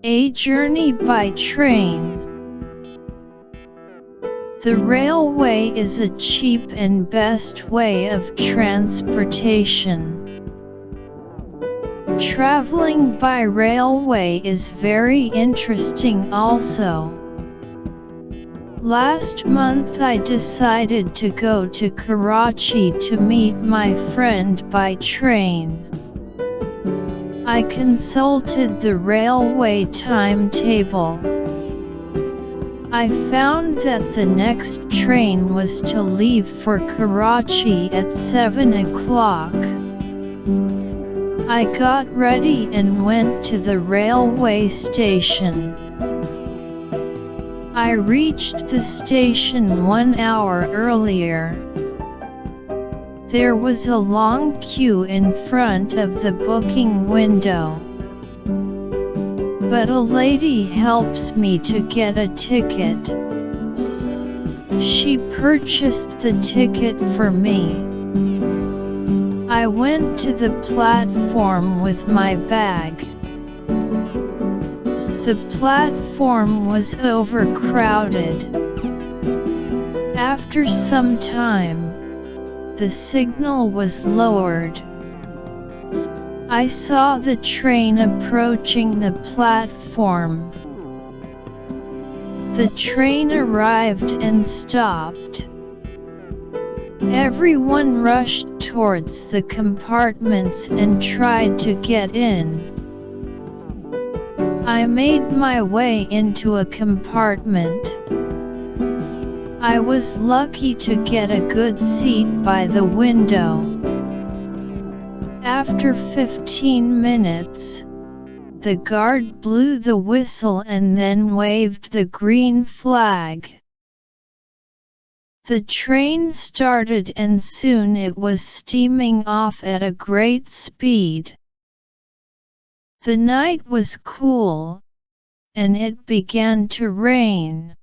A journey by train. The railway is a cheap and best way of transportation. Traveling by railway is very interesting also. Last month I decided to go to Karachi to meet my friend by train. I consulted the railway timetable. I found that the next train was to leave for Karachi at 7 o'clock. I got ready and went to the railway station. I reached the station 1 hour earlier. There was a long queue in front of the booking window. But a lady helps me to get a ticket. She purchased the ticket for me. I went to the platform with my bag. The platform was overcrowded. After some time, the signal was lowered. I saw the train approaching the platform. The train arrived and stopped. Everyone rushed towards the compartments and tried to get in. I made my way into a compartment. I was lucky to get a good seat by the window. After 15 minutes, the guard blew the whistle and then waved the green flag. The train started and soon it was steaming off at a great speed. The night was cool, and it began to rain.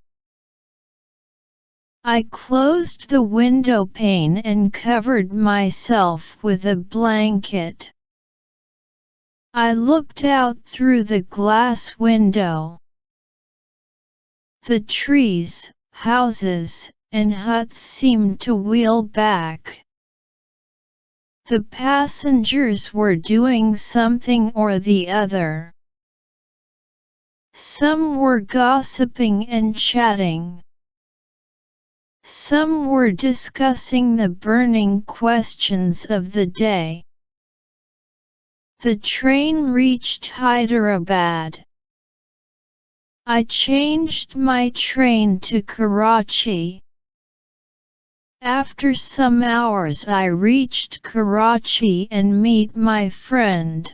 I closed the window pane and covered myself with a blanket. I looked out through the glass window. The trees, houses, and huts seemed to wheel back. The passengers were doing something or the other. Some were gossiping and chatting. Some were discussing the burning questions of the day. The train reached Hyderabad. I changed my train to Karachi. After some hours I reached Karachi and meet my friend.